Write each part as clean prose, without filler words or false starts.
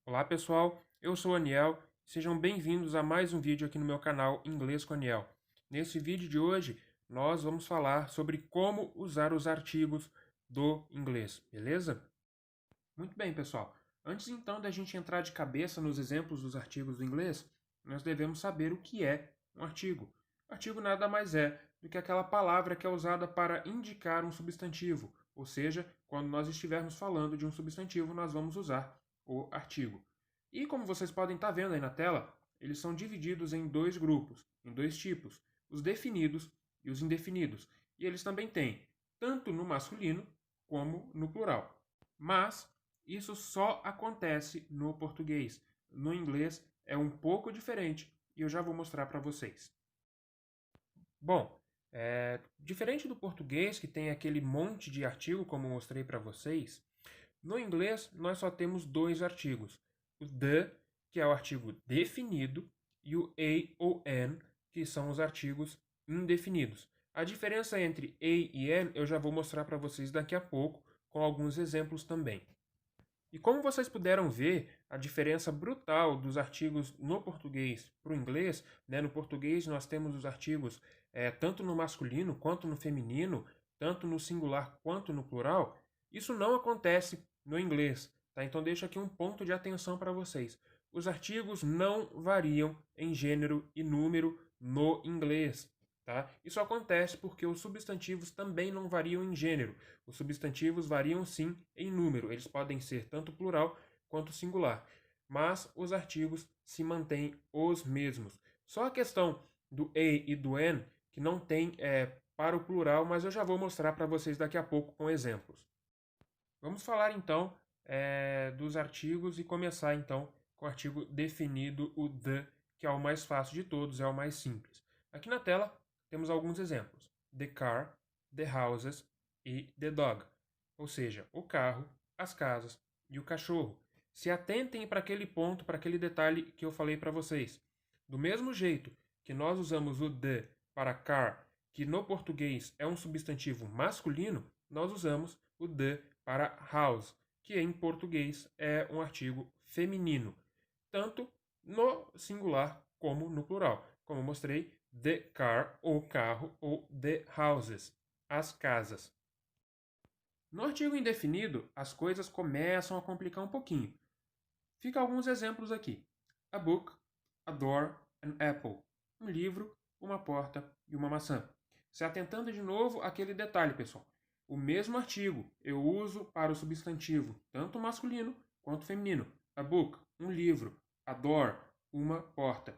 Olá pessoal, eu sou o Aniel, sejam bem-vindos a mais um vídeo aqui no meu canal Inglês com Aniel. Nesse vídeo de hoje, nós vamos falar sobre como usar os artigos do inglês, beleza? Muito bem, pessoal. Antes então da gente entrar de cabeça nos exemplos dos artigos do inglês, nós devemos saber o que é um artigo. Artigo nada mais é do que aquela palavra que é usada para indicar um substantivo, ou seja, quando nós estivermos falando de um substantivo, nós vamos usar o artigo. E como vocês podem estar vendo aí na tela, eles são divididos em dois grupos, em dois tipos, os definidos e os indefinidos. E eles também têm tanto no masculino como no plural. Mas isso só acontece no português. No inglês é um pouco diferente e eu já vou mostrar para vocês. Bom, diferente do português, que tem aquele monte de artigo, como eu mostrei para vocês, no inglês nós só temos dois artigos. O the, que é o artigo definido, e o a ou an, que são os artigos indefinidos. A diferença entre a e an eu já vou mostrar para vocês daqui a pouco, com alguns exemplos também. E como vocês puderam ver, a diferença brutal dos artigos no português para o inglês, né? No português nós temos os artigos tanto no masculino quanto no feminino, tanto no singular quanto no plural. Isso não acontece no inglês, tá? Então deixo aqui um ponto de atenção para vocês. Os artigos não variam em gênero e número no inglês. Tá? Isso acontece porque os substantivos também não variam em gênero. Os substantivos variam sim em número. Eles podem ser tanto plural quanto singular. Mas os artigos se mantêm os mesmos. Só a questão do a e do an, que não tem para o plural, mas eu já vou mostrar para vocês daqui a pouco com exemplos. Vamos falar então dos artigos e começar então com o artigo definido, o the, que é o mais fácil de todos, é o mais simples. Aqui na tela temos alguns exemplos: the car, the houses e the dog, ou seja, o carro, as casas e o cachorro. Se atentem para aquele ponto, para aquele detalhe que eu falei para vocês. Do mesmo jeito que nós usamos o the para car, que no português é um substantivo masculino, nós usamos o the para house, que em português é um artigo feminino, tanto no singular como no plural. Como eu mostrei, the car, o carro, ou the houses, as casas. No artigo indefinido, as coisas começam a complicar um pouquinho. Fica alguns exemplos aqui. A book, a door, an apple. Um livro, uma porta e uma maçã. Se atentando de novo àquele detalhe, pessoal. O mesmo artigo eu uso para o substantivo, tanto masculino quanto feminino. A book, um livro. A door, uma porta.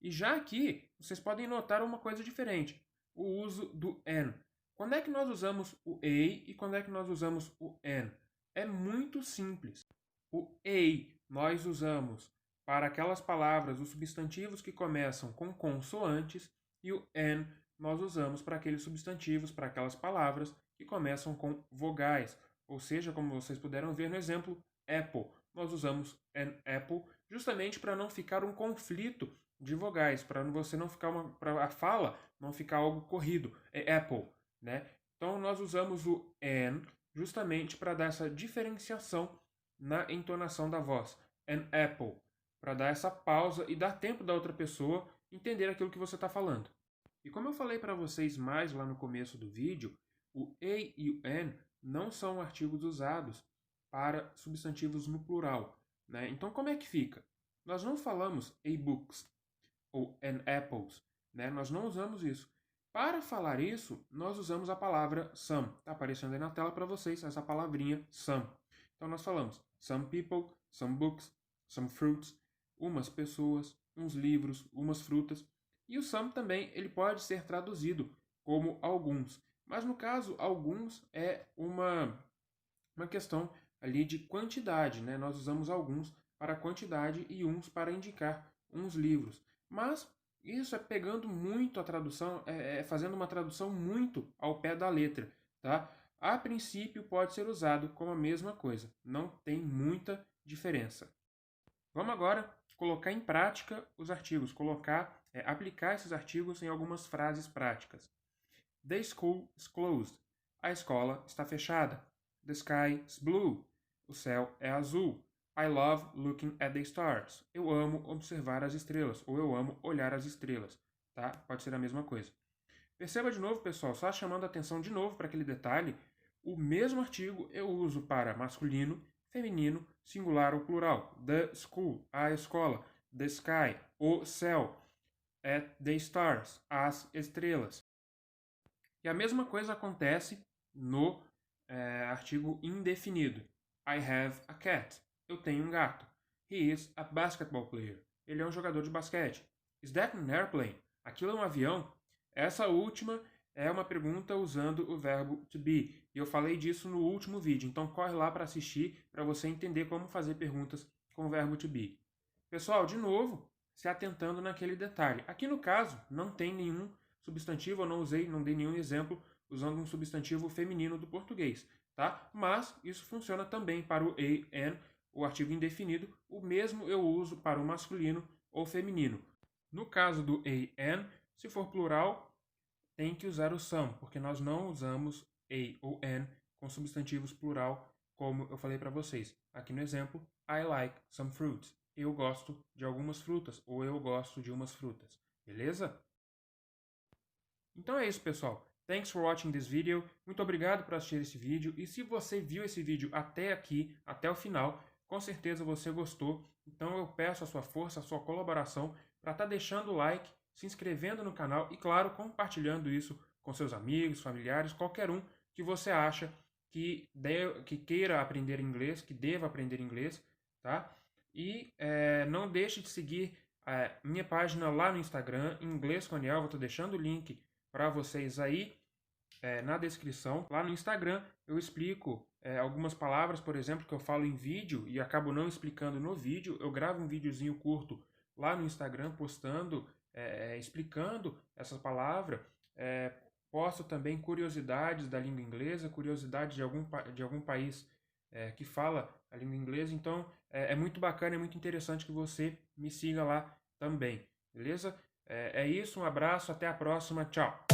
E já aqui, vocês podem notar uma coisa diferente. O uso do an. Quando é que nós usamos o a e quando é que nós usamos o an? É muito simples. O a nós usamos para aquelas palavras, os substantivos que começam com consoantes, e o an nós usamos para aqueles substantivos, para aquelas palavras que começam com vogais. Ou seja, como vocês puderam ver no exemplo, apple. Nós usamos an apple justamente para não ficar um conflito de vogais, para você não ficar para a fala não ficar algo corrido. É apple, né? Então nós usamos o an justamente para dar essa diferenciação na entonação da voz. An apple, para dar essa pausa e dar tempo da outra pessoa entender aquilo que você está falando. E como eu falei para vocês mais lá no começo do vídeo, o a e o an não são artigos usados para substantivos no plural, né? Então como é que fica? Nós não falamos a books ou an apples, né? Nós não usamos isso. Para falar isso, nós usamos a palavra some. Está aparecendo aí na tela para vocês essa palavrinha some. Então nós falamos some people, some books, some fruits, umas pessoas, uns livros, umas frutas. E o some também ele pode ser traduzido como alguns. Mas no caso, alguns é uma questão ali de quantidade, né? Nós usamos alguns para quantidade e uns para indicar uns livros. Mas isso é pegando muito a tradução, fazendo uma tradução muito ao pé da letra, tá? A princípio pode ser usado como a mesma coisa, não tem muita diferença. Vamos agora colocar em prática os artigos, aplicar esses artigos em algumas frases práticas. The school is closed. A escola está fechada. The sky is blue. O céu é azul. I love looking at the stars. Eu amo observar as estrelas, ou eu amo olhar as estrelas, tá? Pode ser a mesma coisa. Perceba de novo, pessoal, só chamando a atenção de novo para aquele detalhe, o mesmo artigo eu uso para masculino, feminino, singular ou plural. The school, a escola. The sky, o céu. At the stars, as estrelas. E a mesma coisa acontece no artigo indefinido. I have a cat. Eu tenho um gato. He is a basketball player. Ele é um jogador de basquete. Is that an airplane? Aquilo é um avião? Essa última é uma pergunta usando o verbo to be. E eu falei disso no último vídeo, então corre lá para assistir para você entender como fazer perguntas com o verbo to be. Pessoal, de novo, se atentando naquele detalhe. Aqui no caso, não tem nenhum substantivo, eu não dei nenhum exemplo usando um substantivo feminino do português, tá? Mas isso funciona também para o an, o artigo indefinido, o mesmo eu uso para o masculino ou feminino. No caso do an, se for plural, tem que usar o some, porque nós não usamos a ou an com substantivos plural, como eu falei para vocês. Aqui no exemplo, I like some fruits. Eu gosto de algumas frutas, ou eu gosto de umas frutas. Beleza? Então é isso, pessoal. Thanks for watching this video. Muito obrigado por assistir esse vídeo. E se você viu esse vídeo até aqui, até o final, com certeza você gostou. Então eu peço a sua força, a sua colaboração para estar deixando o like, se inscrevendo no canal e, claro, compartilhando isso com seus amigos, familiares, qualquer um que você acha que queira aprender inglês, que deva aprender inglês, tá? E não deixe de seguir minha página lá no Instagram, Inglês com Aniel. Vou estar deixando o link para vocês aí na descrição. Lá no Instagram eu explico algumas palavras, por exemplo, que eu falo em vídeo e acabo não explicando no vídeo. Eu gravo um videozinho curto lá no Instagram postando, explicando essa palavra. Posto também curiosidades da língua inglesa, curiosidades de algum país que fala a língua inglesa. Então é muito bacana, é muito interessante que você me siga lá também, beleza? É isso, um abraço, até a próxima, tchau!